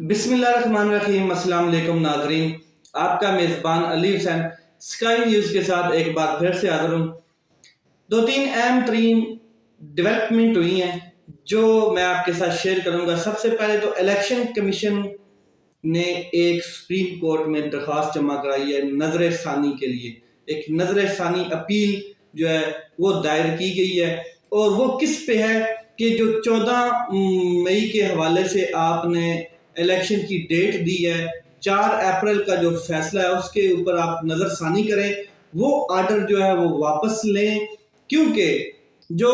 بسم اللہ الرحمن الرحیم۔ السلام علیکم ناظرین، آپ کا میزبان علی حسین اسکائی نیوز کے ساتھ ایک بار پھر سے حاضر ہوں۔ دو تین اہم ترین ڈیولپمنٹ ہوئی ہیں جو میں آپ کے ساتھ شیئر کروں گا۔ سب سے پہلے تو الیکشن کمیشن نے ایک سپریم کورٹ میں درخواست جمع کرائی ہے نظر ثانی کے لیے۔ ایک نظر ثانی اپیل جو ہے وہ دائر کی گئی ہے، اور وہ کس پہ ہے کہ جو 14 مئی کے حوالے سے آپ نے الیکشن کی ڈیٹ دی ہے، 4 اپریل کا جو فیصلہ ہے اس کے اوپر آپ نظر ثانی کریں، وہ آرڈر جو ہے وہ واپس لیں، کیونکہ جو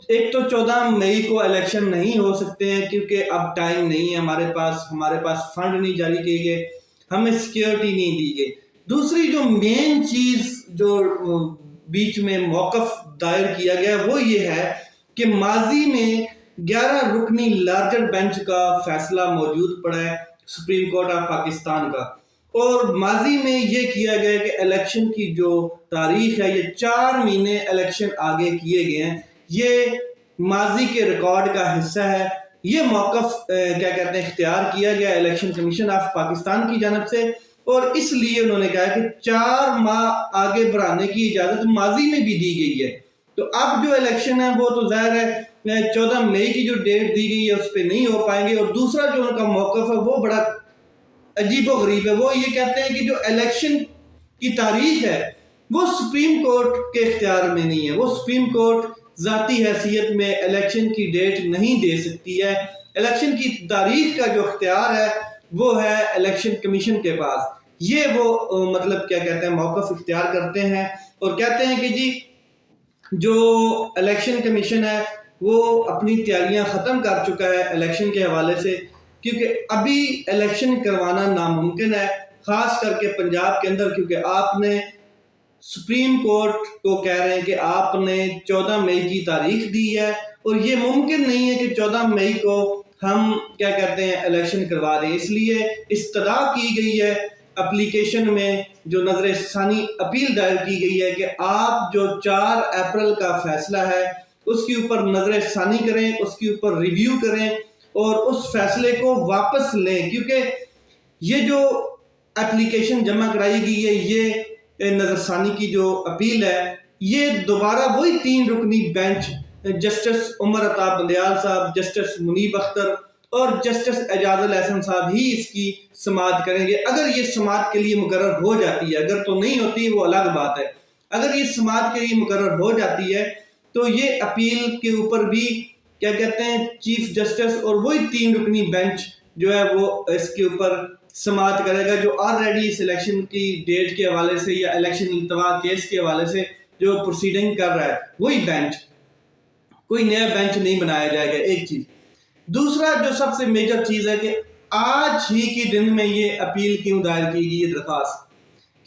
ایک تو 14 مئی کو الیکشن نہیں ہو سکتے ہیں کیونکہ اب ٹائم نہیں ہے ہمارے پاس فنڈ نہیں جاری کیے گئے، ہمیں سیکیورٹی نہیں دی گئی۔ دوسری جو مین چیز جو بیچ میں موقف دائر کیا گیا وہ یہ ہے کہ ماضی میں 11 رکنی لارجر بینچ کا فیصلہ موجود پڑا ہے سپریم کورٹ آف پاکستان کا، اور ماضی میں یہ کیا گیا کہ الیکشن کی جو تاریخ ہے، یہ 4 مہینے الیکشن آگے کیے گئے ہیں، یہ ماضی کے ریکارڈ کا حصہ ہے۔ یہ موقف اختیار کیا گیا الیکشن کمیشن آف پاکستان کی جانب سے، اور اس لیے انہوں نے کہا کہ 4 ماہ آگے بڑھانے کی اجازت ماضی میں بھی دی گئی ہے۔ تو اب جو الیکشن ہے وہ تو ظاہر ہے 14 مئی کی جو ڈیٹ دی گئی ہے اس پہ نہیں ہو پائیں گے۔ اور دوسرا جو ان کا موقف ہے وہ بڑا عجیب و غریب ہے، وہ یہ کہتے ہیں کہ جو الیکشن کی تاریخ ہے وہ سپریم کورٹ کے اختیار میں نہیں ہے، وہ سپریم کورٹ ذاتی حیثیت میں الیکشن کی ڈیٹ نہیں دے سکتی ہے۔ الیکشن کی تاریخ کا جو اختیار ہے وہ ہے الیکشن کمیشن کے پاس۔ یہ وہ موقف اختیار کرتے ہیں اور کہتے ہیں کہ جی جو الیکشن کمیشن ہے وہ اپنی تیاریاں ختم کر چکا ہے الیکشن کے حوالے سے، کیونکہ ابھی الیکشن کروانا ناممکن ہے، خاص کر کے پنجاب کے اندر، کیونکہ آپ نے سپریم کورٹ کو کہہ رہے ہیں کہ آپ نے 14 مئی کی تاریخ دی ہے، اور یہ ممکن نہیں ہے کہ 14 مئی کو ہم الیکشن کروا دیں۔ اس لیے استدعا کی گئی ہے اپلیکیشن میں، جو نظر ثانی اپیل دائر کی گئی ہے کہ آپ جو 4 اپریل کا فیصلہ ہے اس کے اوپر نظر ثانی کریں، اس کے اوپر ریویو کریں اور اس فیصلے کو واپس لیں، کیونکہ یہ جو اپلیکیشن جمع کرائی گئی ہے، یہ نظر ثانی کی جو اپیل ہے، یہ دوبارہ وہی 3 رکنی بینچ جسٹس عمر عطا بندیال صاحب، جسٹس منیب اختر اور جسٹس اعجاز الاحسن صاحب ہی اس کی سماعت کریں گے، اگر یہ سماعت کے لیے مقرر ہو جاتی ہے۔ اگر تو نہیں ہوتی وہ الگ بات ہے، اگر یہ سماعت کے لیے مقرر ہو جاتی ہے تو یہ اپیل کے اوپر بھی چیف جسٹس اور وہی 3 رکنی بینچ جو ہے وہ اس کے اوپر سماعت کرے گا، جو آلریڈی اس الیکشن کی ڈیٹ کے حوالے سے یا الیکشن التوا کیس کے حوالے سے جو پروسیڈنگ کر رہا ہے وہی بینچ، کوئی نیا بینچ نہیں بنایا جائے گا۔ ایک چیز، دوسرا جو سب سے میجر چیز ہے کہ آج ہی کے دن میں یہ اپیل کیوں دائر کی گئی ہے درخواست،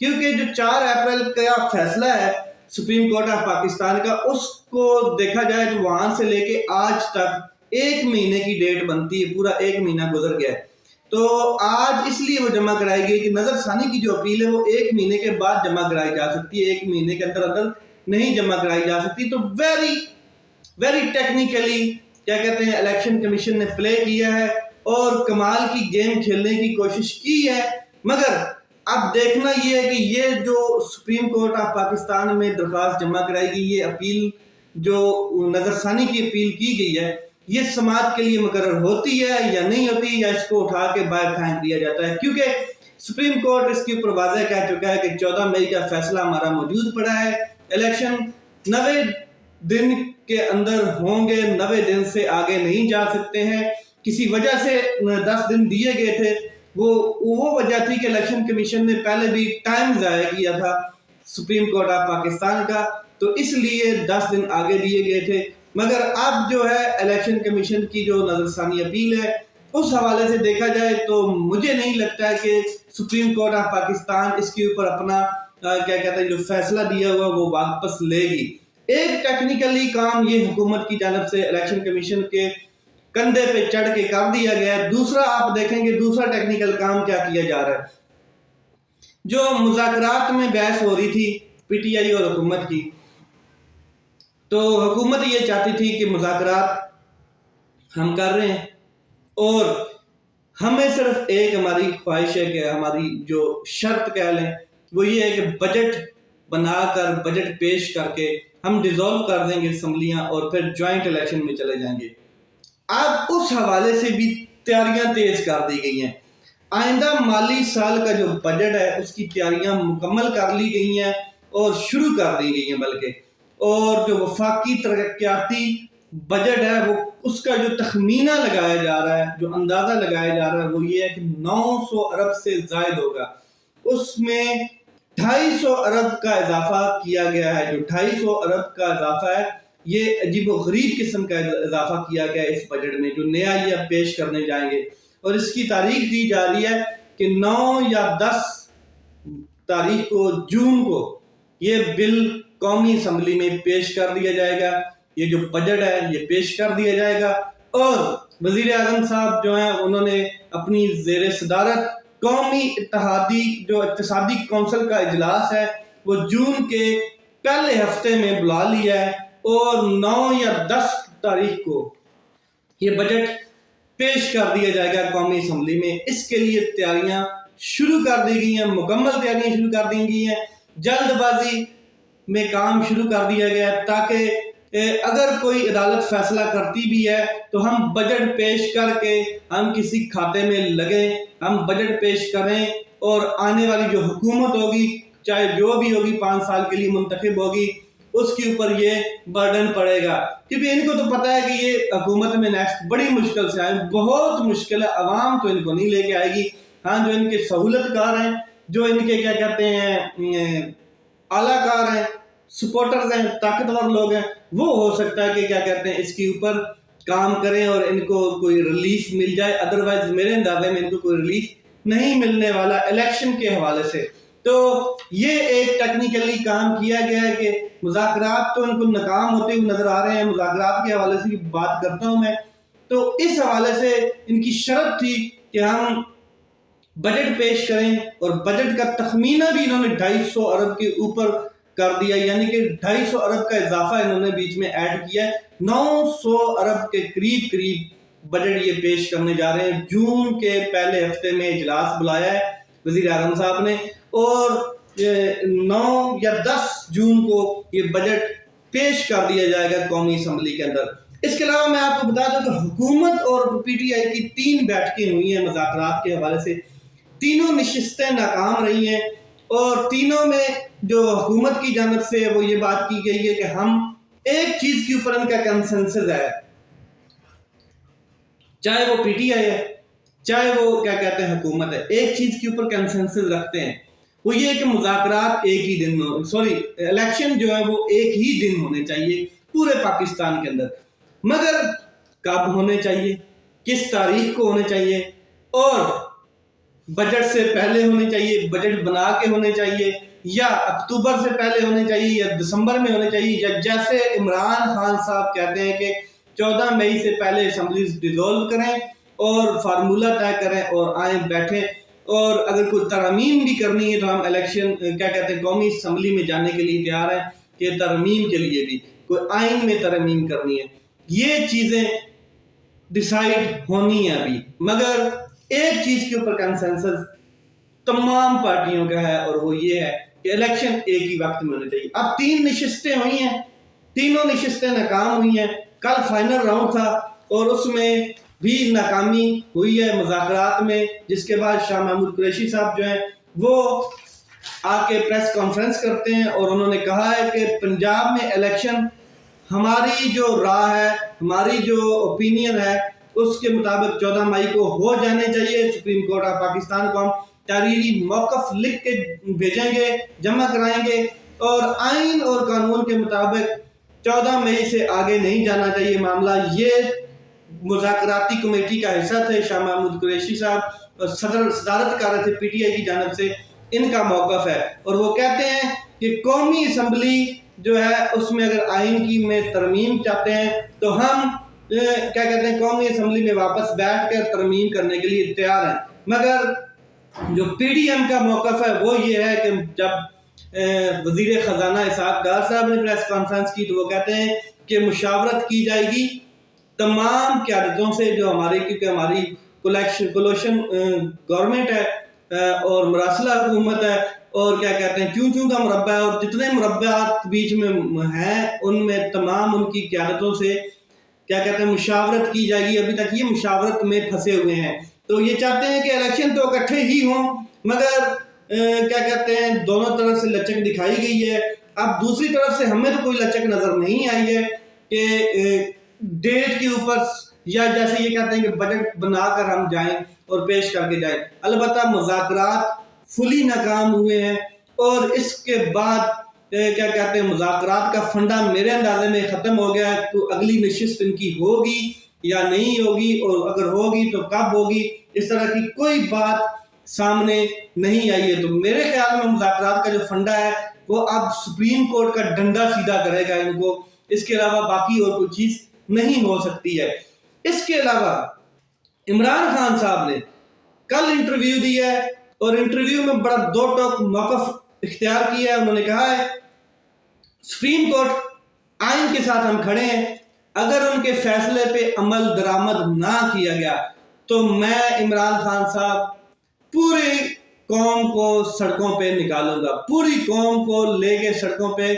کیونکہ جو 4 اپریل کا فیصلہ ہے سپریم کورٹ آف پاکستان کا، اس کو دیکھا جائے تو وہاں سے لے کے آج تک 1 مہینے کی ڈیٹ بنتی ہے، پورا 1 مہینہ گزر گیا ہے۔ تو آج اس لیے وہ جمع کرائی گئی کہ نظر ثانی کی جو اپیل ہے وہ 1 مہینے کے بعد جمع کرائی جا سکتی ہے، 1 مہینے کے اندر نہیں جمع کرائی جا سکتی۔ تو ویری ٹیکنیکلی الیکشن کمیشن نے پلے کیا ہے اور کمال کی گیم کھیلنے کی کوشش کی ہے، مگر اب دیکھنا یہ ہے کہ یہ جو سپریم کورٹ آف پاکستان میں درخواست جمع کرائی گئی، یہ اپیل جو نظر ثانی کی اپیل کی گئی ہے، یہ سماعت کے لیے مقرر ہوتی ہے یا نہیں ہوتی، یا اس کو اٹھا کے باہر پھینک دیا جاتا ہے، کیونکہ سپریم کورٹ اس کے اوپر واضح کہہ چکا ہے کہ 14 مئی کا فیصلہ ہمارا موجود پڑا ہے، الیکشن 90 دن کے اندر ہوں گے، 90 دن سے آگے نہیں جا سکتے ہیں۔ کسی وجہ سے 10 دن دیے گئے تھے، وہ وجہ تھی کہ الیکشن کمیشن نے پہلے بھی ٹائم ضائع کیا تھا سپریم کورٹ آف پاکستان کا، تو اس لیے 10 دن آگے دیے گئے تھے۔ مگر اب جو ہے الیکشن کمیشن کی جو نظر ثانی اپیل ہے اس حوالے سے دیکھا جائے تو مجھے نہیں لگتا ہے کہ سپریم کورٹ آف پاکستان اس کے اوپر اپنا جو فیصلہ دیا ہوا وہ واپس لے گی۔ ایک ٹیکنیکلی کام یہ حکومت کی جانب سے الیکشن کمیشن کے کندھے پہ چڑھ کے کر دیا گیا ہے۔ دوسرا آپ دیکھیں گے دوسرا ٹیکنیکل کام کیا کیا جا رہا ہے، جو مذاکرات میں بحث ہو رہی تھی پی ٹی آئی اور حکومت کی، تو حکومت یہ چاہتی تھی کہ مذاکرات ہم کر رہے ہیں اور ہمیں صرف ایک ہماری خواہش ہے کہ ہماری جو شرط کہہ لیں وہ یہ ہے کہ بجٹ بنا کر بجٹ پیش کر کے ہم ڈیزالو کر دیں گے اسمبلیاں اور پھر جوائنٹ الیکشن میں چلے جائیں گے۔ اب اس حوالے سے بھی تیاریاں تیز کر دی گئی ہیں۔ آئندہ مالی سال کا جو بجٹ ہے اس کی تیاریاں مکمل کر لی گئی ہیں اور شروع کر دی گئی ہیں بلکہ، اور جو وفاقی ترقیاتی بجٹ ہے وہ اس کا جو تخمینہ لگایا جا رہا ہے، جو اندازہ لگایا جا رہا ہے وہ یہ ہے کہ 900 ارب سے زائد ہوگا۔ اس میں 250 ارب کا اضافہ کیا گیا ہے۔ جو 250 ارب کا اضافہ ہے یہ عجیب و غریب قسم کا اضافہ کیا گیا ہے اس بجٹ میں جو نیا یہ اب پیش کرنے جائیں گے، اور اس کی تاریخ دی جا رہی ہے کہ 9 یا 10 تاریخ کو جون کو یہ بل قومی اسمبلی میں پیش کر دیا جائے گا۔ یہ جو بجٹ ہے یہ پیش کر دیا جائے گا، اور وزیر اعظم صاحب جو ہیں انہوں نے اپنی زیر صدارت قومی اتحادی جو اقتصادی کونسل کا اجلاس ہے وہ جون کے پہلے ہفتے میں بلا لیا ہے، اور 9 یا 10 تاریخ کو یہ بجٹ پیش کر دیا جائے گا قومی اسمبلی میں۔ اس کے لیے تیاریاں شروع کر دی گئی ہیں، مکمل تیاریاں شروع کر دی گئی ہیں، جلد بازی میں کام شروع کر دیا گیا ہے تاکہ اگر کوئی عدالت فیصلہ کرتی بھی ہے تو ہم بجٹ پیش کر کے ہم کسی کھاتے میں لگیں، ہم بجٹ پیش کریں، اور آنے والی جو حکومت ہوگی چاہے جو بھی ہوگی 5 سال کے لیے منتخب ہوگی اس کے اوپر یہ برڈن پڑے گا، کیونکہ ان کو تو پتہ ہے کہ یہ حکومت میں نیکسٹ بڑی مشکل سے آئے، بہت مشکل ہے، عوام تو ان کو نہیں لے کے آئے گی۔ ہاں جو ان کے سہولت کار ہیں، جو ان کے کیا کہتے ہیں اعلیٰ کار ہیں، سپورٹرز ہیں، طاقتور لوگ ہیں، وہ ہو سکتا ہے کہ کیا کہتے ہیں اس کے اوپر کام کریں اور ان کو کوئی ریلیف مل جائے، ادروائز میرے اندازے میں ان کو کوئی ریلیف نہیں ملنے والا الیکشن کے حوالے سے۔ تو یہ ایک ٹیکنیکلی کام کیا گیا ہے کہ مذاکرات تو ان کو ناکام ہوتے ہوئے نظر آ رہے ہیں، مذاکرات کے حوالے سے بات کرتا ہوں میں، تو اس حوالے سے ان کی شرط تھی کہ ہم بجٹ پیش کریں، اور بجٹ کا تخمینہ بھی انہوں نے 250 ارب کے اوپر کر دیا، یعنی کہ 250 ارب کا اضافہ انہوں نے بیچ میں ایڈ کیا ہے، 900 ارب کے قریب بجٹ یہ پیش کرنے جا رہے ہیں۔ جون کے پہلے ہفتے میں اجلاس بلایا ہے وزیر اعظم صاحب نے، اور 9 یا 10 جون کو یہ بجٹ پیش کر دیا جائے گا قومی اسمبلی کے اندر۔ اس کے علاوہ میں آپ کو بتا دوں کہ حکومت اور پی ٹی آئی کی 3 بیٹھکیں ہوئی ہیں مذاکرات کے حوالے سے، تینوں نشستیں ناکام رہی ہیں، اور تینوں میں جو حکومت کی جانب سے وہ یہ بات کی گئی ہے کہ ہم ایک چیز کے اوپر ان کا کنسنسس ہے، چاہے وہ پی ٹی آئی ہے چاہے وہ کیا کہتے ہیں حکومت ہے، ایک چیز کے اوپر کنسنسس رکھتے ہیں، وہ یہ کہ مذاکرات ایک ہی دن الیکشن جو ہے وہ ایک ہی دن ہونے چاہیے پورے پاکستان کے اندر، مگر کب ہونے چاہیے، کس تاریخ کو ہونے چاہیے، اور بجٹ سے پہلے ہونے چاہیے، بجٹ بنا کے ہونے چاہیے، یا اکتوبر سے پہلے ہونے چاہیے، یا دسمبر میں ہونے چاہیے، یا جیسے عمران خان صاحب کہتے ہیں کہ 14 مئی سے پہلے اسمبلیز ڈیزولو کریں اور فارمولہ طے کریں اور آئیں بیٹھیں، اور اگر کوئی ترمیم بھی کرنی ہے تو ہم الیکشن کیا کہتے ہیں قومی اسمبلی میں جانے کے لیے تیار ہیں کہ ترمیم کے لیے بھی کوئی آئین میں ترمیم کرنی ہے، یہ چیزیں ڈیسائیڈ ہونی ہے ابھی، مگر ایک چیز کے اوپر کنسنسس تمام پارٹیوں کا ہے، اور وہ یہ ہے کہ الیکشن ایک ہی وقت میں ہونے چاہیے۔ اب 3 نشستیں ہوئی ہیں، تینوں نشستیں ناکام ہوئی ہیں، کل فائنل راؤنڈ تھا اور اس میں بھی ناکامی ہوئی ہے مذاکرات میں، جس کے بعد شاہ محمود قریشی صاحب جو ہیں وہ آ کے پریس کانفرنس کرتے ہیں اور انہوں نے کہا ہے کہ پنجاب میں الیکشن ہماری جو رائے ہے، ہماری جو اوپینین ہے اس کے مطابق 14 مئی کو ہو جانے چاہیے۔ سپریم کورٹ آف پاکستان کو ہم تحریری موقف لکھ کے بھیجیں گے، جمع کرائیں گے، اور آئین اور قانون کے مطابق 14 مئی سے آگے نہیں جانا چاہیے معاملہ۔ یہ مذاکراتی کمیٹی کا حصہ تھے شاہ محمود قریشی صاحب، صدارت کر رہے تھے پی ٹی آئی کی جانب سے، ان کا موقف ہے، اور وہ کہتے ہیں کہ قومی اسمبلی جو ہے اس میں اگر آئین کی میں ترمیم چاہتے ہیں تو ہم کیا کہتے ہیں قومی اسمبلی میں واپس بیٹھ کر ترمیم کرنے کے لیے تیار ہیں، مگر جو پی ڈی ایم کا موقف ہے وہ یہ ہے کہ جب وزیر خزانہ اسحاق ڈار صاحب نے پریس کانفرنس کی تو وہ کہتے ہیں کہ مشاورت کی جائے گی تمام قیادتوں سے جو ہماری، کیونکہ ہماری کولوشن گورنمنٹ ہے اور مراسلہ حکومت ہے اور کیا کہتے ہیں چوں چوں کا مربع ہے، اور جتنے مربعات بیچ میں ہیں ان میں تمام ان کی قیادتوں سے کیا کہتے ہیں مشاورت کی جائے گی۔ ابھی تک یہ مشاورت میں پھنسے ہوئے ہیں، تو یہ چاہتے ہیں کہ الیکشن تو اکٹھے ہی ہوں، مگر کیا کہتے ہیں دونوں طرف سے لچک دکھائی گئی ہے۔ اب دوسری طرف سے ہمیں تو کوئی لچک نظر نہیں آئی ہے کہ ڈیٹ کے اوپر یا جیسے یہ کہتے ہیں کہ بجٹ بنا کر ہم جائیں اور پیش کر کے جائیں۔ البتہ مذاکرات فلی ناکام ہوئے ہیں اور اس کے بعد کیا کہتے ہیں مذاکرات کا فنڈا میرے اندازے میں ختم ہو گیا ہے۔ تو اگلی نشست ان کی ہوگی یا نہیں ہوگی، اور اگر ہوگی تو کب ہوگی، اس طرح کی کوئی بات سامنے نہیں آئی ہے۔ تو میرے خیال میں مذاکرات کا جو فنڈا ہے وہ اب سپریم کورٹ کا ڈنڈا سیدھا کرے گا ان کو، اس کے علاوہ باقی اور کوئی چیز نہیں ہو سکتی ہے۔ اس کے علاوہ عمران خان صاحب نے کل انٹرویو دیا ہے اور انٹرویو میں بڑا دو ٹوک موقف اختیار کیا ہے۔ انہوں نے کہا ہے سپریم کورٹ آئین کے ساتھ ہم کھڑے ہیں، اگر ان کے فیصلے پہ عمل درآمد نہ کیا گیا تو میں عمران خان صاحب پوری قوم کو سڑکوں پہ نکالوں گا، پوری قوم کو لے کے سڑکوں پہ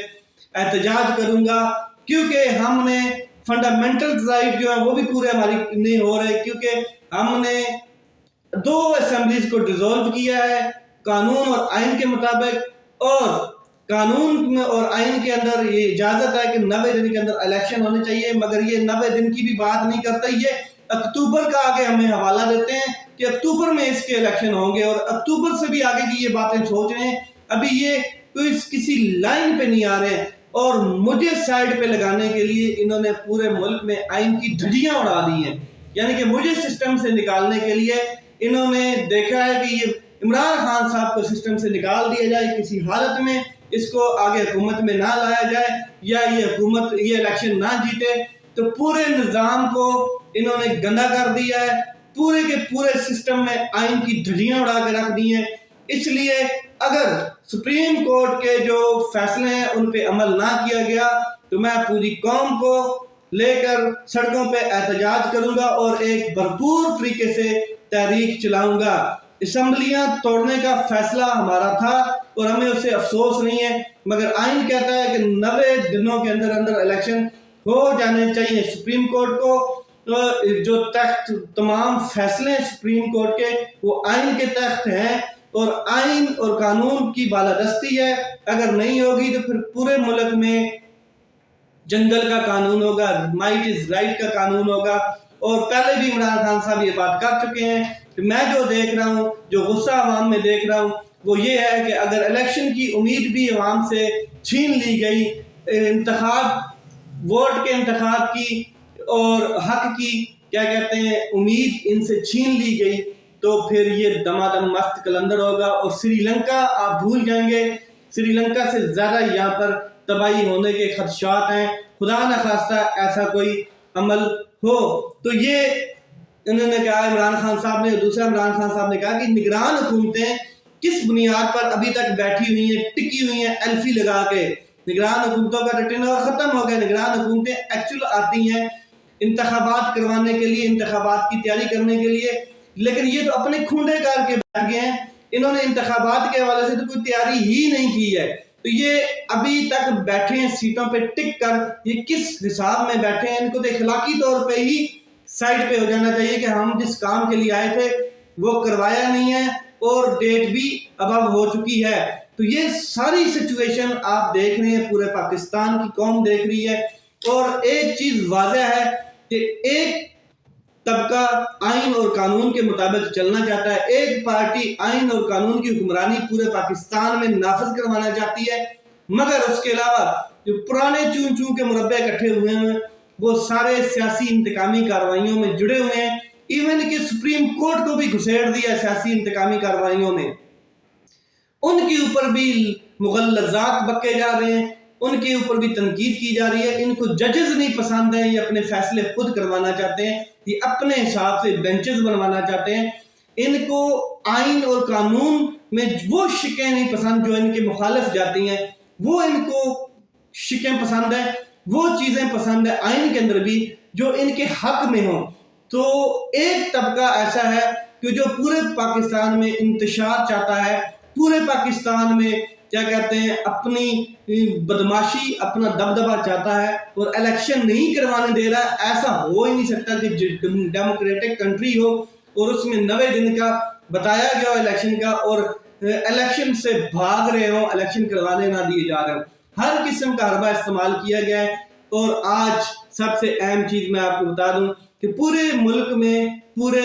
احتجاج کروں گا، کیونکہ ہم نے فنڈامنٹل رائٹ جو ہیں وہ بھی پورے ہماری نہیں ہو رہے، کیونکہ ہم نے 2 اسمبلیز کو ڈیزولو کیا ہے قانون اور آئین کے مطابق، اور قانون اور آئین کے اندر یہ اجازت ہے کہ 90 دن کے اندر الیکشن ہونے چاہیے، مگر یہ 90 دن کی بھی بات نہیں کرتا، یہ اکتوبر کا آگے ہمیں حوالہ دیتے ہیں کہ اکتوبر میں اس کے الیکشن ہوں گے، اور اکتوبر سے بھی آگے کی یہ باتیں سوچ رہے ہیں۔ ابھی یہ کوئی کسی لائن پہ نہیں آ رہے ہیں، اور مجھے سائیڈ پہ لگانے کے لیے انہوں نے پورے ملک میں آئین کی دھجیاں اڑا دی ہیں، یعنی کہ مجھے سسٹم سے نکالنے کے لیے انہوں نے دیکھا ہے کہ یہ عمران خان صاحب کو سسٹم سے نکال دیا جائے، کسی حالت میں اس کو آگے حکومت میں نہ لایا جائے، یا یہ الیکشن نہ جیتے، تو پورے نظام کو انہوں نے گندا کر دیا ہے، پورے کے پورے سسٹم میں آئین کی دھجیاں اڑا کے رکھ دی ہیں۔ اس لیے اگر سپریم کورٹ کے جو فیصلے ہیں ان پہ عمل نہ کیا گیا تو میں پوری قوم کو لے کر سڑکوں پہ احتجاج کروں گا اور ایک بھرپور طریقے سے تحریک چلاؤں گا۔ اسمبلیاں توڑنے کا فیصلہ ہمارا تھا اور ہمیں اس سے افسوس نہیں ہے، مگر آئین کہتا ہے کہ 90 دنوں کے اندر اندر الیکشن ہو جانے چاہیے۔ سپریم کورٹ کو جو تخت تمام فیصلے سپریم کورٹ کے وہ آئین کے تحت ہیں، اور آئین اور قانون کی بالادستی ہے، اگر نہیں ہوگی تو پھر پورے ملک میں جنگل کا قانون ہوگا، مائٹ از رائٹ کا قانون ہوگا۔ اور پہلے بھی عمران خان صاحب یہ بات کر چکے ہیں کہ میں جو دیکھ رہا ہوں، جو غصہ عوام میں دیکھ رہا ہوں وہ یہ ہے کہ اگر الیکشن کی امید بھی عوام سے چھین لی گئی، ووٹ کے انتخاب کی اور حق کی کیا کہتے ہیں امید ان سے چھین لی گئی، تو پھر یہ دمادم مست کلندر ہوگا، اور سری لنکا آپ بھول جائیں گے۔ سری لنکا سے زیادہ یہاں پر تباہی ہونے کے خدشات ہیں، خدا نہ خواستہ ایسا کوئی عمل ہو۔ تو یہ انہوں نے کہا، عمران خان صاحب نے، دوسرا عمران خان صاحب نے کہا کہ نگران حکومتیں کس بنیاد پر ابھی تک بیٹھی ہوئی ہیں، ٹکی ہوئی ہیں ایلفی لگا کے۔ نگران حکومتوں کا ٹینور ختم ہو گیا، نگران حکومتیں ایکچوئل آتی ہیں انتخابات کروانے کے لیے، انتخابات کی تیاری کرنے کے لیے، لیکن یہ تو اپنے کھونڈے کر کے بیٹھ گئے ہیں۔ انہوں نے انتخابات کے حوالے سے تو کوئی تیاری ہی نہیں کی ہے، تو یہ ابھی تک بیٹھے ہیں سیٹوں پہ ٹک کر، یہ کس حساب میں بیٹھے ہیں؟ ان کو تو اخلاقی طور پہ ہی سائڈ پہ ہو جانا چاہیے کہ ہم جس کام کے لیے آئے تھے وہ کروایا نہیں ہے، اور ڈیٹ بھی اب ہو چکی ہے۔ تو یہ ساری سچویشن آپ دیکھ رہے ہیں، پورے پاکستان کی قوم دیکھ رہی ہے، اور ایک چیز واضح ہے کہ ایک طبقہ آئین اور قانون کے مطابق چلنا چاہتا ہے، ایک پارٹی آئین اور قانون کی حکمرانی پورے پاکستان میں نافذ کروانا چاہتی ہے، مگر اس کے علاوہ جو پرانے چون چون کے مربع اکٹھے ہوئے ہیں وہ سارے سیاسی انتقامی کارروائیوں میں جڑے ہوئے ہیں۔ ایون کہ سپریم کورٹ کو بھی گھسیڑ دیا سیاسی انتقامی کارروائیوں نے، ان کے اوپر بھی مغلظات بکے جا رہے ہیں، ان کے اوپر بھی تنقید کی جا رہی ہے۔ ان کو ججز نہیں پسند ہیں، یہ اپنے فیصلے خود کروانا چاہتے ہیں، یہ اپنے حساب سے بینچز بنوانا چاہتے ہیں۔ ان کو آئین اور قانون میں وہ شکیں نہیں پسند جو ان کے مخالف جاتی ہیں، وہ ان کو شکیں پسند ہیں، وہ چیزیں پسند ہیں آئین کے اندر بھی جو ان کے حق میں ہوں۔ تو ایک طبقہ ایسا ہے کہ جو پورے پاکستان میں انتشار چاہتا ہے، پورے پاکستان میں کیا کہتے ہیں اپنی بدماشی، اپنا دبدبہ چاہتا ہے اور الیکشن نہیں کروانے دے رہا ہے۔ ایسا ہو ہی نہیں سکتا کہ ڈیموکریٹک کنٹری ہو اور اس میں 90 دن کا بتایا گیا ہو الیکشن کا اور الیکشن سے بھاگ رہے ہوں، الیکشن کروانے نہ دیے جا رہے ہوں۔ ہر قسم کا حربہ استعمال کیا گیا ہے۔ اور آج سب سے اہم چیز میں آپ کو بتا دوں کہ پورے ملک میں، پورے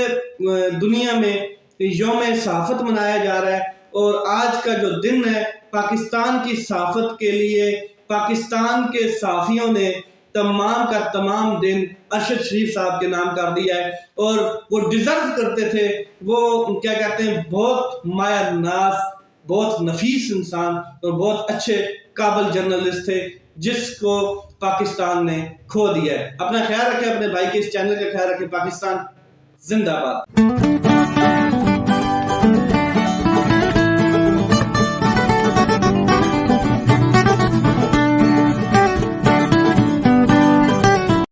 دنیا میں یوم صحافت منایا جا رہا ہے، اور آج کا جو دن ہے پاکستان کی صحافت کے لیے پاکستان کے صحافیوں نے تمام کا تمام دن ارشد شریف صاحب کے نام کر دیا ہے، اور وہ ڈیزرو کرتے تھے۔ وہ کیا کہتے ہیں بہت مایہ ناز، بہت نفیس انسان اور بہت اچھے قابل جرنلسٹ تھے جس کو پاکستان نے کھو دیا ہے۔ اپنا خیال رکھیں، اپنے بھائی کے اس چینل کا خیال رکھیں۔ پاکستان زندہ باد۔